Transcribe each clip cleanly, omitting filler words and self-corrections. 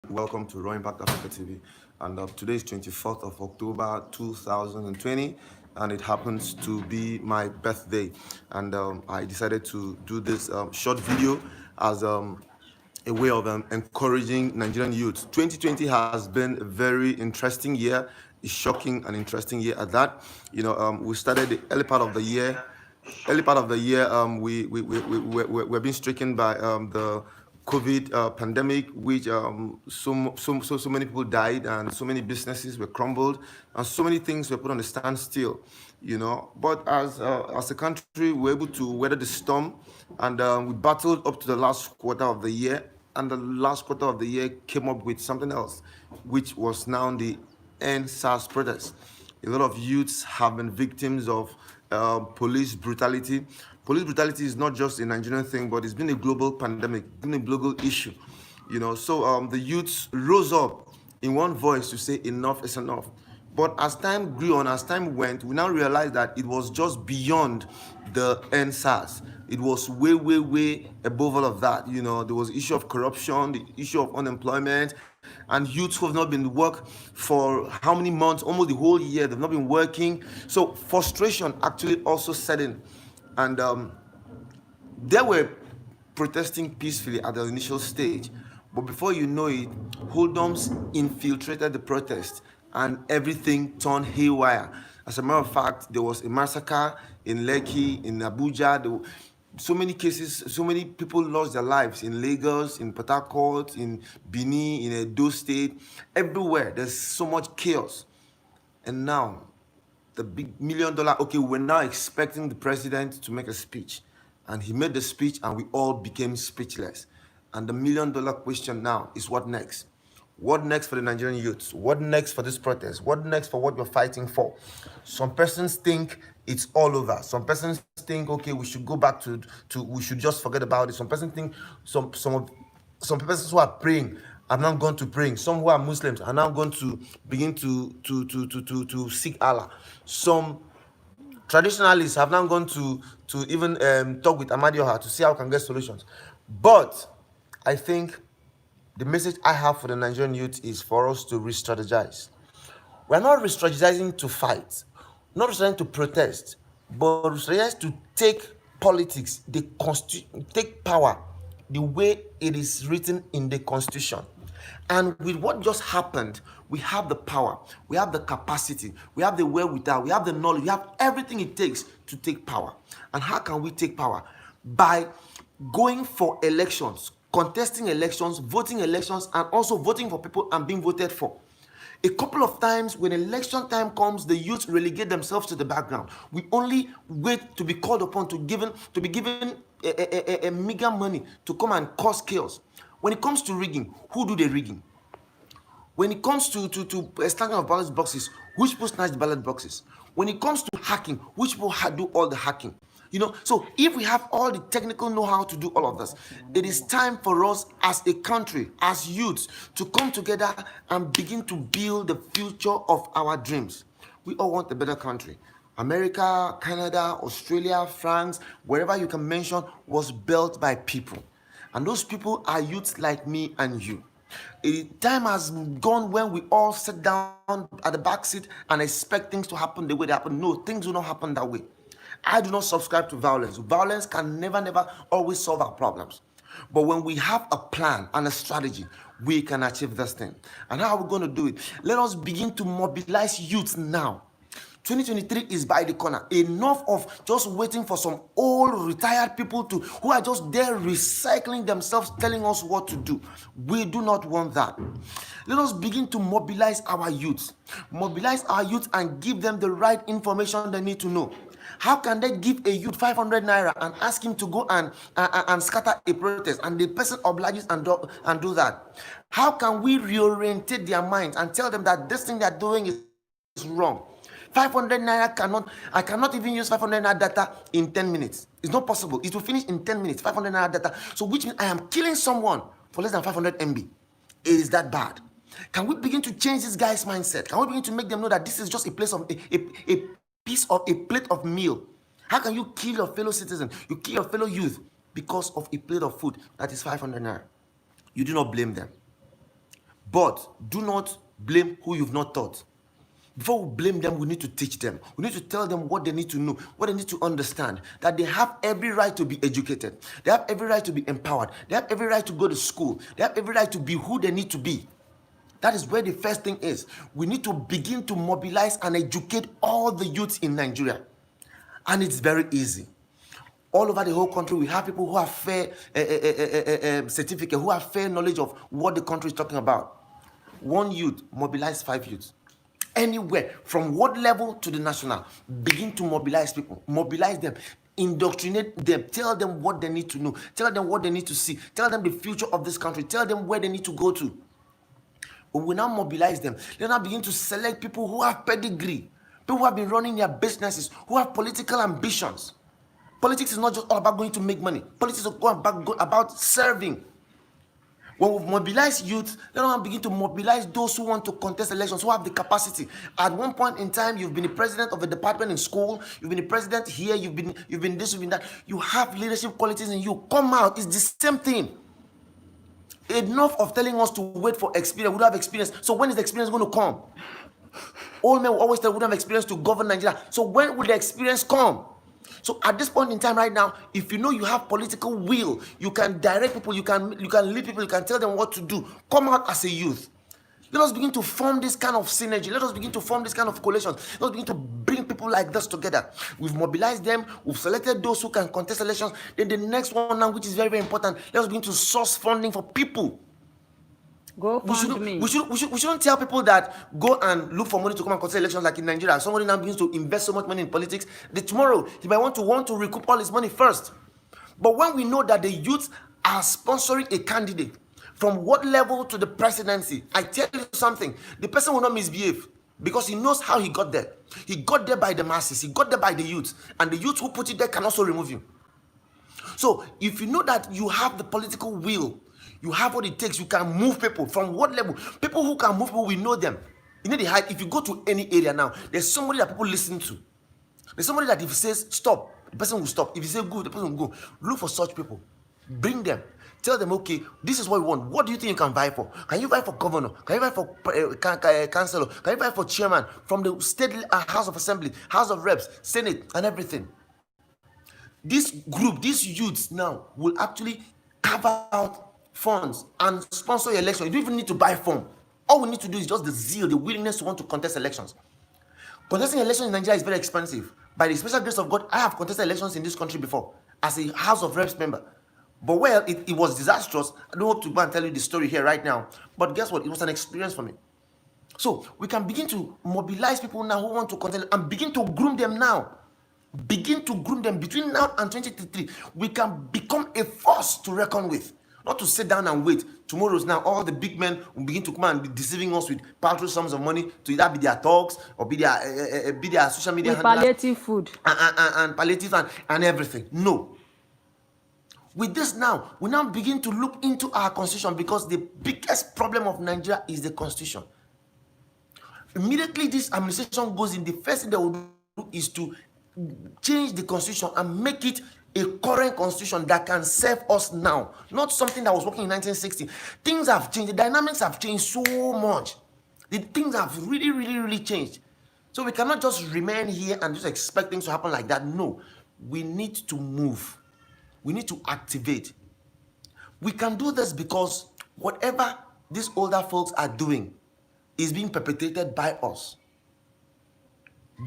welcome to Raw Impact Africa TV. And today is 24th of October 2020, and it happens to be my birthday. And I decided to do this short video as a way of encouraging Nigerian youth. 2020 has been a very interesting year, a shocking and interesting year at that. We started the early part of the year. We're being stricken by the COVID pandemic, which so many people died, and so many businesses were crumbled, and so many things were put on a standstill. But as a country, we were able to weather the storm, and we battled up to the last quarter of the year. And the last quarter of the year came up with something else, which was now the end SARS protest. A lot of youths have been victims of police brutality. Police brutality is not just a Nigerian thing, but it's been a global pandemic, been a global issue. So the youths rose up in one voice to say enough is enough. But as time grew on, as time went, we now realized that it was just beyond the NSAS. It was way, way, way above all of that. There was the issue of corruption, the issue of unemployment, and youths who have not been work for how many months, almost the whole year, they've not been working. So frustration actually also set in. And they were protesting peacefully at the initial stage. But before you know it, hoodlums infiltrated the protest and everything turned haywire. As a matter of fact, there was a massacre in Lekki, in Abuja. So many cases, so many people lost their lives in Lagos, in Port Harcourt, in Benin, in Edo State. Everywhere, there's so much chaos. And now, the big $1 million, okay, we're now expecting the president to make a speech. And he made the speech and we all became speechless. And the $1 million question now is what next? What next for the Nigerian youths? What next for this protest? What next for what we're fighting for? Some persons think it's all over. Some persons think, okay, we should go back to we should just forget about it. Some persons think some persons who are praying are now going to praying. Some who are Muslims are now going to begin to seek Allah. Some traditionalists have now gone to even talk with Amadioha to see how we can get solutions. But I think the message I have for the Nigerian youth is for us to re-strategize. We're not re-strategizing to fight, not re-strategizing to protest, but re-strategize to take politics, take power the way it is written in the Constitution. And with what just happened, we have the power, we have the capacity, we have the wherewithal, we have the knowledge, we have everything it takes to take power. And how can we take power? By going for elections, contesting elections, voting elections, and also voting for people and being voted for. A couple of times when election time comes, the youth relegate themselves to the background. We only wait to be called upon to be given a meager money to come and cause chaos. When it comes to rigging, who do the rigging? When it comes to stacking of ballot boxes, which people snatch the ballot boxes? When it comes to hacking, which people do all the hacking? So if we have all the technical know-how to do all of this, it is time for us as a country, as youths, to come together and begin to build the future of our dreams. We all want a better country. America, Canada, Australia, France, wherever you can mention, was built by people. And those people are youths like me and you. Time has gone when we all sit down at the back seat and expect things to happen the way they happen. No, things do not happen that way. I do not subscribe to violence. Violence can never always solve our problems. But when we have a plan and a strategy, we can achieve this thing. And how are we going to do it? Let us begin to mobilize youth now. 2023 is by the corner. Enough of just waiting for some old retired people who are just there recycling themselves, telling us what to do. We do not want that. Let us begin to mobilize our youth. Mobilize our youth and give them the right information they need to know. How can they give a youth 500 naira and ask him to go and scatter a protest, and the person obliges and do that? How can we reorientate their minds and tell them that this thing they're doing is wrong? 500 naira I cannot even use 500 naira data in 10 minutes. It's not possible. It will finish in 10 minutes, 500 naira data. So which means I am killing someone for less than 500 MB. It is that bad. Can we begin to change this guy's mindset? Can we begin to make them know that this is just a place of a plate of meal? How can you kill your fellow citizen? You kill your fellow youth because of a plate of food that is 500 naira. You do not blame them. But do not blame who you've not taught. Before we blame them, we need to teach them. We need to tell them what they need to know, what they need to understand, that they have every right to be educated. They have every right to be empowered. They have every right to go to school. They have every right to be who they need to be. That is where the first thing is. We need to begin to mobilize and educate all the youths in Nigeria. And it's very easy. All over the whole country, we have people who have fair certificate, who have fair knowledge of what the country is talking about. One youth, mobilize 5 youths. Anywhere, from what level to the national, begin to mobilize people, mobilize them, indoctrinate them, tell them what they need to know, tell them what they need to see, tell them the future of this country, tell them where they need to go to. But we now mobilize them. They now begin to select people who have pedigree, people who have been running their businesses, who have political ambitions. Politics is not just all about going to make money. Politics is about serving. When we mobilize youth, then we begin to mobilize those who want to contest elections, who have the capacity. At one point in time, you've been the president of a department in school, you've been the president here, you've been this, you've been that. You have leadership qualities in you. Come out. It's the same thing. Enough of telling us to wait for experience. We don't have experience. So when is the experience going to come? Old men will always tell we don't have experience to govern Nigeria. So when will the experience come? So at this point in time right now, if you know you have political will, you can direct people, you can lead people, you can tell them what to do. Come out as a youth. Let us begin to form this kind of synergy. Let us begin to form this kind of coalition. Let us begin to bring people like this together. We've mobilized them. We've selected those who can contest elections. Then the next one now, which is very, very important, let us begin to source funding for people. We shouldn't tell people that go and look for money to come and contest elections like in Nigeria. Somebody now begins to invest so much money in politics that tomorrow he might want to recoup all his money first. But when we know that the youths are sponsoring a candidate from what level to the presidency, I tell you something, the person will not misbehave because he knows how he got there. He got there by the masses. He got there by the youth. And the youth who put it there can also remove you. So if you know that you have the political will, you have what it takes, you can move people. From what level? People who can move people, we know them. You know the height. If you go to any area now, there's somebody that people listen to. There's somebody that if he says stop, the person will stop. If he says go, the person will go. Look for such people. Bring them. Tell them, okay, this is what we want. What do you think you can vie for? Can you vie for governor? Can you vie for councillor? Can you vie for chairman from the state House of Assembly, House of Reps, Senate, and everything? This group, these youths now will actually carve out funds and sponsor your election. You don't even need to buy form. All we need to do is just the zeal, the willingness to want to contest elections. Contesting elections in Nigeria is very expensive. By the special grace of God, I have contested elections in this country before as a House of Reps member. But well, it was disastrous. I don't hope to go and tell you the story here right now. But guess what? It was an experience for me. So we can begin to mobilize people now who want to contest and begin to groom them now. Begin to groom them between now and 2023. We can become a force to reckon with. Not to sit down and wait. Tomorrow's now all the big men will begin to come and be deceiving us with paltry sums of money to either be their talks or be their social media with palliative food and palliative and everything. No. With this now, we now begin to look into our constitution because the biggest problem of Nigeria is the constitution. Immediately this administration goes in, the first thing they will do is to change the constitution and make it a current constitution that can serve us now, not something that was working in 1960. Things have changed. The dynamics have changed so much. The things have really, really, really changed. So we cannot just remain here and just expect things to happen like that. No, we need to move. We need to activate. We can do this because whatever these older folks are doing is being perpetrated by us.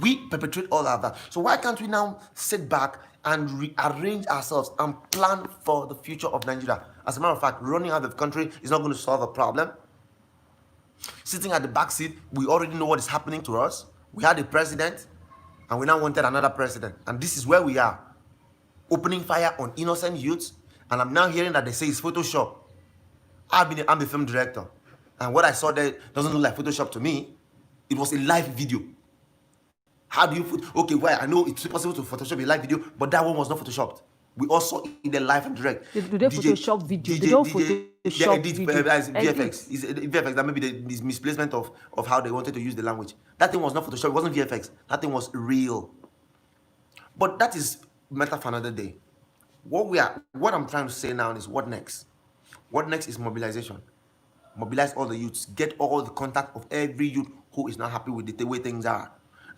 We perpetrate all of that. So why can't we now sit back and rearrange ourselves and plan for the future of Nigeria? As a matter of fact, running out of the country is not going to solve the problem. Sitting at the back seat, we already know what is happening to us. We had a president, and we now wanted another president. And this is where we are. Opening fire on innocent youths. And I'm now hearing that they say it's Photoshop. I'm the film director. And what I saw there doesn't look like Photoshop to me. It was a live video. How do you okay, well, I know it's possible to Photoshop a live video, but that one was not Photoshopped. We also in the live and direct. Do they Photoshop video? They don't Photoshop video. VFX. It's VFX. That may be the misplacement of how they wanted to use the language. That thing was not Photoshop. It wasn't VFX. That thing was real. But that is matter for another day. What I'm trying to say now is what next? What next is mobilization. mobilize all the youths, get all the contact of every youth who is not happy with the way things are,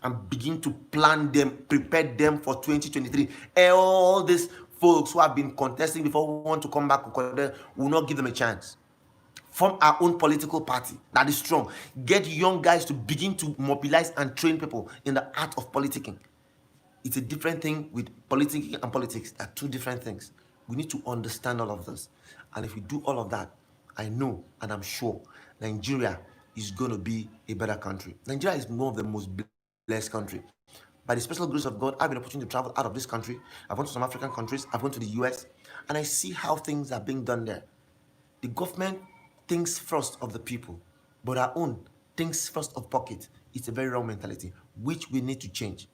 and begin to plan them, prepare them for 2023. All these folks who have been contesting before who want to come back, will not give them a chance. Form our own political party that is strong. Get young guys to begin to mobilize and train people in the art of politicking. It's a different thing with politicking and politics. They're two different things. We need to understand all of this. And if we do all of that, I know and I'm sure Nigeria is going to be a better country. Nigeria is one of the most blessed countries. By the special grace of God, I've been opportunity to travel out of this country. I've gone to some African countries. I've gone to the US. And I see how things are being done there. The government thinks first of the people, but our own thinks first of pocket. It's a very wrong mentality, which we need to change.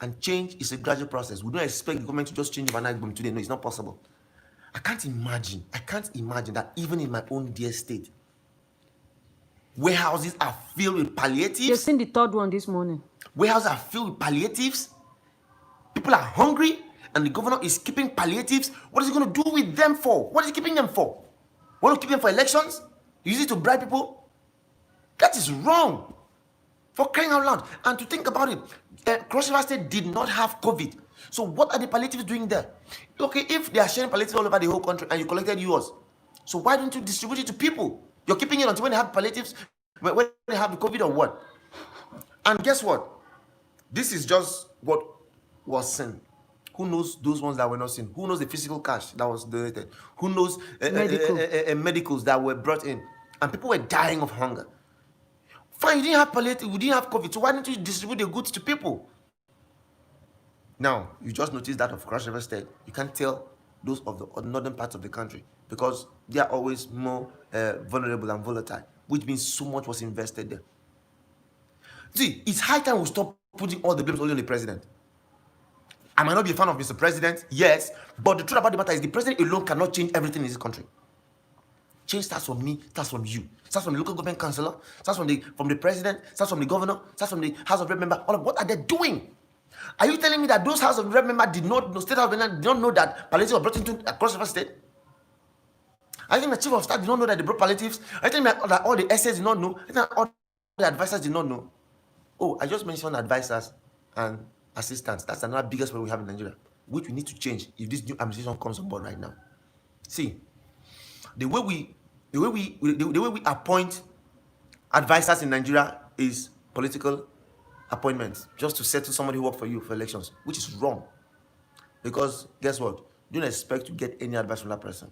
And change is a gradual process. We don't expect the government to just change overnight boom today. No, it's not possible. I can't imagine that even in my own dear state, warehouses are filled with palliatives. You've seen the third one this morning. Warehouses are filled with palliatives. People are hungry, and the governor is keeping palliatives. What is he going to do with them for? What is he keeping them for? Want to keep them for elections? Use it to bribe people? That is wrong. For crying out loud. And to think about it, Cross River State did not have COVID. So what are the palliatives doing there? Okay, if they are sharing palliatives all over the whole country and you collected yours, so why don't you distribute it to people? You're keeping it until when they have palliatives, when they have the COVID or what? And guess what? This is just what was seen. Who knows those ones that were not seen? Who knows the physical cash that was donated? Who knows medicals that were brought in? And people were dying of hunger. Fine, you didn't have palliative, we didn't have COVID, so why don't you distribute the goods to people? Now, you just noticed that of Cross River State. You can't tell those of the northern parts of the country because they are always more vulnerable and volatile, which means so much was invested there. See, it's high time we stop putting all the blame only on the president. I might not be a fan of Mr. President, yes, but the truth about the matter is the president alone cannot change everything in this country. Change starts from me, starts from you, starts from the local government councillor, starts from the president, starts from the governor, starts from the House of Rep member. All of what are they doing? Are you telling me that those House of Rep members did not know, State House of Rep did not know that palliatives were brought into Cross River State? I think the Chief of Staff did not know that they brought palliatives. I think that all the essays did not know. I think that all the advisors did not know. Oh, I just mentioned advisors and assistants. That's another biggest problem we have in Nigeria, which we need to change if this new administration comes on board right now. See, the way we appoint advisors in Nigeria is political appointments, just to settle somebody who worked for you for elections, which is wrong. Because guess what? You don't expect to get any advice from that person.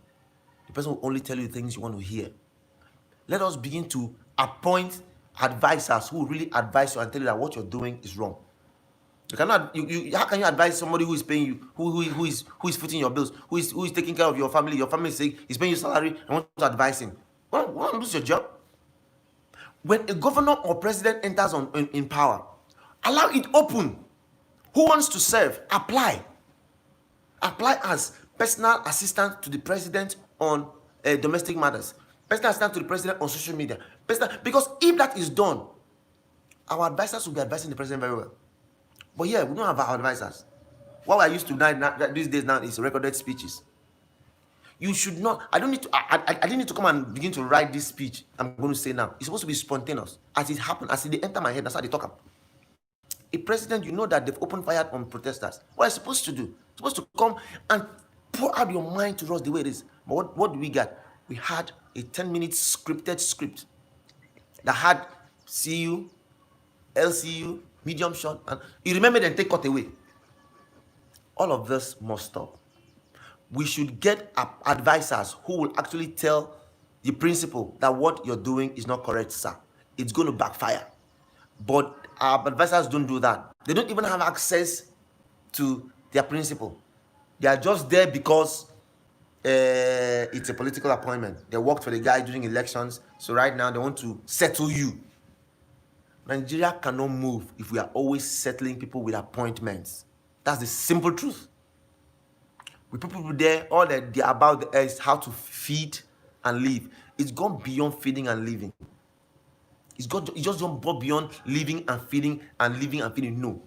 The person will only tell you things you want to hear. Let us begin to appoint advisors who really advise you and tell you that what you're doing is wrong. You cannot. How can you advise somebody who is paying you, who is footing your bills, who is taking care of your family? Your family is sick, he's paying you salary, and want to advise him. Well, want to lose your job? When a governor or president enters in power, allow it open. Who wants to serve? Apply as personal assistant to the president on domestic matters, personal assistant to the president on social media. Because if that is done, our advisors will be advising the president very well. But yeah, we don't have our advisors. What I used to these days now is recorded speeches. You should not. I don't need to. I didn't need to come and begin to write this speech I'm going to say now. It's supposed to be spontaneous. As it happened, as they enter my head, that's how they talk about. A president, you know that they've opened fire on protesters. What are you supposed to do? You're supposed to come and pour out your mind to us the way it is. But what do we get? We had a 10-minute scripted script that had CU, LCU, medium shot, and you remember then take cut away. All of this must stop. We should get advisors who will actually tell the principal that what you're doing is not correct, sir. It's going to backfire. But our advisors don't do that. They don't even have access to their principal. They are just there because it's a political appointment. They worked for the guy during elections, so right now they want to settle you. Nigeria cannot move if we are always settling people with appointments. That's the simple truth. We put people there, all that they're about is how to feed and live. It's gone beyond feeding and living. It's just gone beyond living and feeding and living and feeding. No.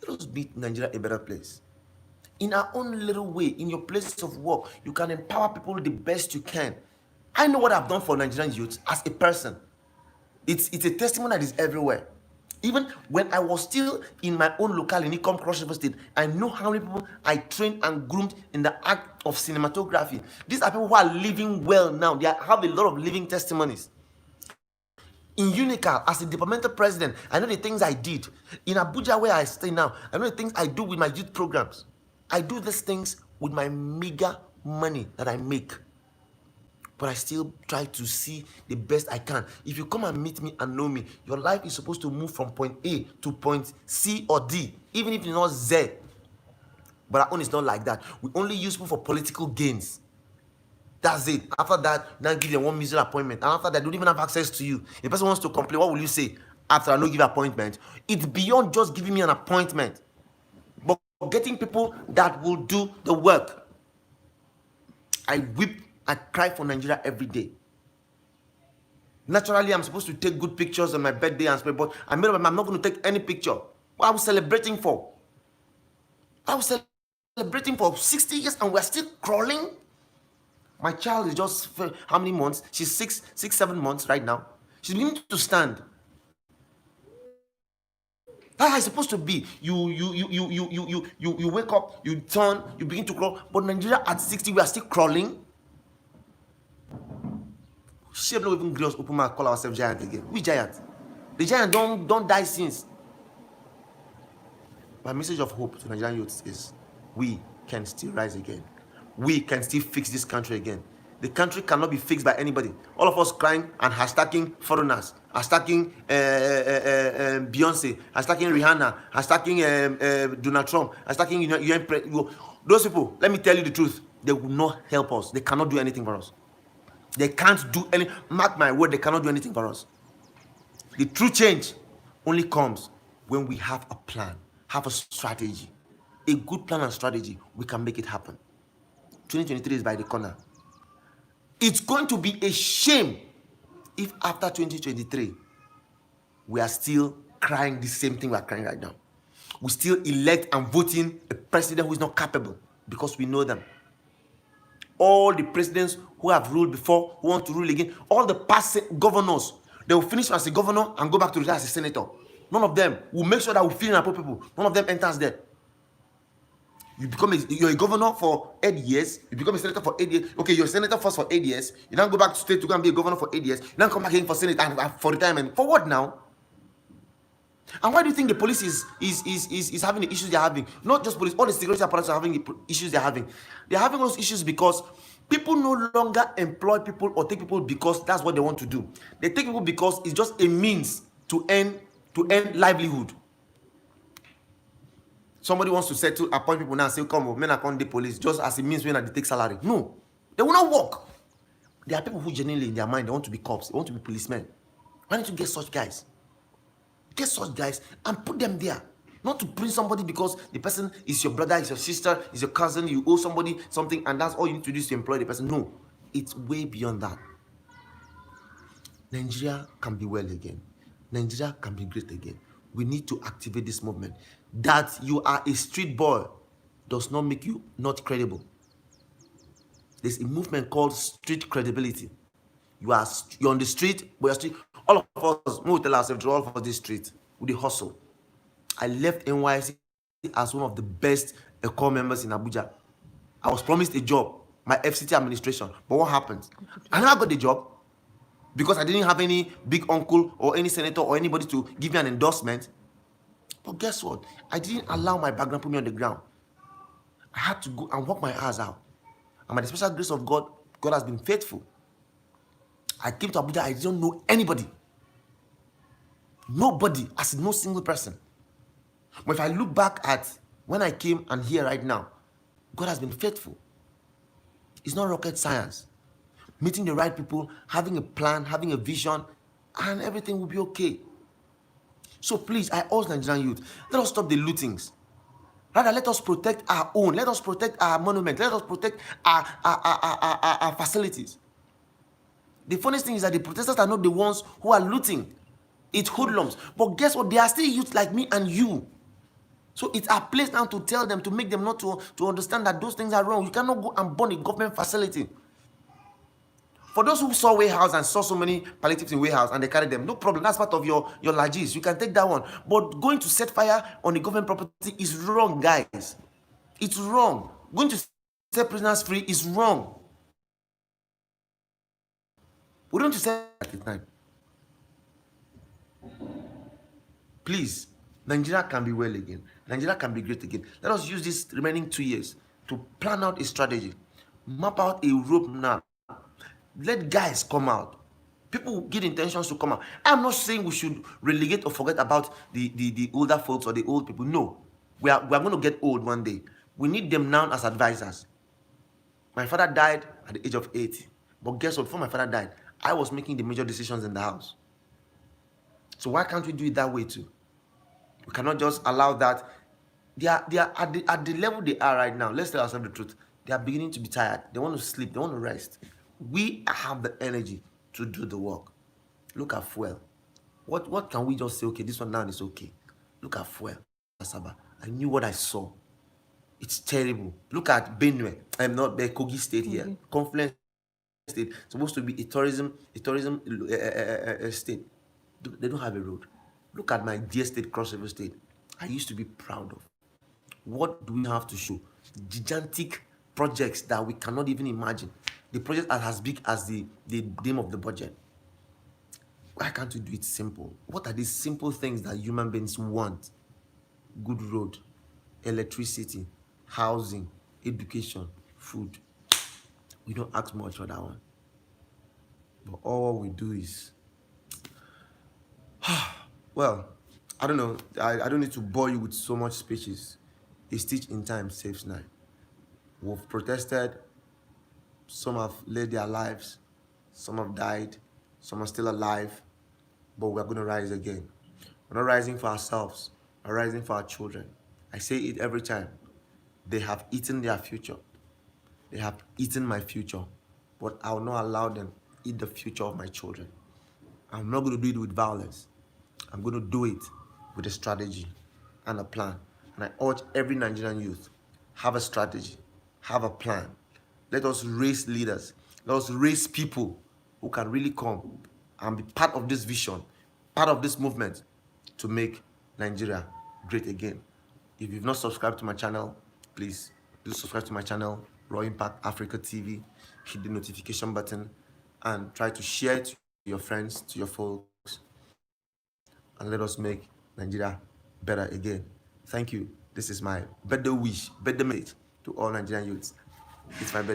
Let us make Nigeria a better place. In our own little way, in your places of work, you can empower people the best you can. I know what I've done for Nigerian youth as a person. It's a testimony that is everywhere. Even when I was still in my own local in Ikom Cross River State, I know how many people I trained and groomed in the act of cinematography. These are people who are living well now. They have a lot of living testimonies. In Unical, as a departmental president, I know the things I did. In Abuja, where I stay now, I know the things I do with my youth programs. I do these things with my meager money that I make. But I still try to see the best I can. If you come and meet me and know me, your life is supposed to move from point A to point C or D, even if it's not Z. But our own is not like that. We only use people for political gains. That's it. After that, now give them one miserable appointment. And after that, they don't even have access to you. If the person wants to complain, what will you say? After I no give appointment. It's beyond just giving me an appointment, but getting people that will do the work. I weep, I cry for Nigeria every day. Naturally, I'm supposed to take good pictures on my birthday and stuff, but I'm not going to take any picture. What are we celebrating for? I was celebrating for 60 years and we're still crawling. My child is just how many months? She's 7 months right now. She's beginning to stand. That's how it's supposed to be. You wake up, you turn, you begin to crawl. But Nigeria at 60, we are still crawling. Shape not even girls open mouth call ourselves giant again. We giant. The giant don't die since. My message of hope to Nigerian youths is we can still rise again. We can still fix this country again. The country cannot be fixed by anybody. All of us crying and hashtagging foreigners, hashtagging Beyonce, hashtagging Rihanna, hashtagging Donald Trump, hashtagging UN. Those people, let me tell you the truth, they will not help us. They cannot do anything for us. They can't do any, mark my word, they cannot do anything for us. The true change only comes when we have a plan, have a strategy. A good plan and strategy, we can make it happen. 2023 is by the corner. It's going to be a shame if after 2023, we are still crying the same thing we are crying right now. We still elect and vote in a president who is not capable because we know them. All the presidents who have ruled before, who want to rule again, all the past governors, they will finish as a governor and go back to retire as a senator. None of them will make sure that we feel in our people. None of them enters there. You're a governor for 8 years. You become a senator for 8 years. Okay, you're a senator first for 8 years. You then go back to state to go and be a governor for 8 years. You then come back again for senate and for retirement. For what now? And why do you think the police is having the issues they're having? Not just police, all the security apparatus are having the issues they're having. They're having those issues because people no longer employ people or take people because that's what they want to do. They take people because it's just a means to earn livelihood. Somebody wants to settle, appoint people now and say, come, men are calling the police just as a means when they take salary. No, they will not work. There are people who genuinely in their mind, they want to be cops, they want to be policemen. Why don't you get such guys? Get such guys and put them there. Not to bring somebody because the person is your brother, is your sister, is your cousin, you owe somebody something and that's all you need to do is to employ the person. No, it's way beyond that. Nigeria can be well again. Nigeria can be great again. We need to activate this movement. That you are a street boy does not make you not credible. There's a movement called street credibility. You're on the street, but you're street. All of us, we tell ourselves, all of us this street, with the hustle. I left NYC as one of the best core members in Abuja. I was promised a job, my FCT administration. But what happened? I never got the job because I didn't have any big uncle or any senator or anybody to give me an endorsement. But guess what? I didn't allow my background put me on the ground. I had to go and work my ass out. And by the special grace of God, God has been faithful. I came to Abuja, I didn't know anybody. Nobody, as in no single person. But if I look back at when I came and here right now, God has been faithful. It's not rocket science. Meeting the right people, having a plan, having a vision, and everything will be okay. So please, I urge Nigerian youth, let us stop the lootings. Rather, let us protect our own. Let us protect our monument. Let us protect our facilities. The funniest thing is that the protesters are not the ones who are looting. It's hoodlums. But guess what? They are still youth like me and you. So it's our place now to tell them, to make them not to understand that those things are wrong. You cannot go and burn a government facility. For those who saw warehouse and saw so many palliatives in warehouse and they carried them, no problem. That's part of your largesse. You can take that one. But going to set fire on the government property is wrong, guys. It's wrong. Going to set prisoners free is wrong. We don't set at the time. Please, Nigeria can be well again. Nigeria can be great again. Let us use this remaining 2 years to plan out a strategy, map out a roadmap. Let guys come out. People get intentions to come out. I'm not saying we should relegate or forget about the older folks or the old people. No, we are going to get old one day. We need them now as advisors. My father died at the age of 80. But guess what? Before my father died, I was making the major decisions in the house. So why can't we do it that way too? We cannot just allow that. They are at the level they are right now. Let's tell ourselves the truth. They are beginning to be tired. They want to sleep. They want to rest. We have the energy to do the work. Look at fuel. What can we just say? Okay, this one now is okay. Look at fuel. I knew what I saw. It's terrible. Look at Benue. I'm not the Kogi State here. Confluence State, supposed to be a tourism state. They don't have a road. Look at my dear state, Cross River State. I used to be proud of. What do we have to show? Gigantic projects that we cannot even imagine. The project are as big as the name of the budget. Why can't we do it simple? What are these simple things that human beings want? Good road, electricity, housing, education, food. We don't ask much for that one. But all we do is, well, I don't know. I don't need to bore you with so much speeches. A stitch in time saves nine. We've protested. Some have laid their lives. Some have died. Some are still alive. But we're going to rise again. We're not rising for ourselves. We're rising for our children. I say it every time. They have eaten their future. They have eaten my future. But I will not allow them eat the future of my children. I'm not going to do it with violence. I'm going to do it with a strategy and a plan. And I urge every Nigerian youth, have a strategy, have a plan. Let us raise leaders. Let us raise people who can really come and be part of this vision, part of this movement to make Nigeria great again. If you've not subscribed to my channel, please do subscribe to my channel, Raw Impact Africa TV. Hit the notification button and try to share it to your friends, to your folks, and let us make Nigeria better again. Thank you. This is my birthday wish, birthday mate to all Nigerian youths. It's my birthday.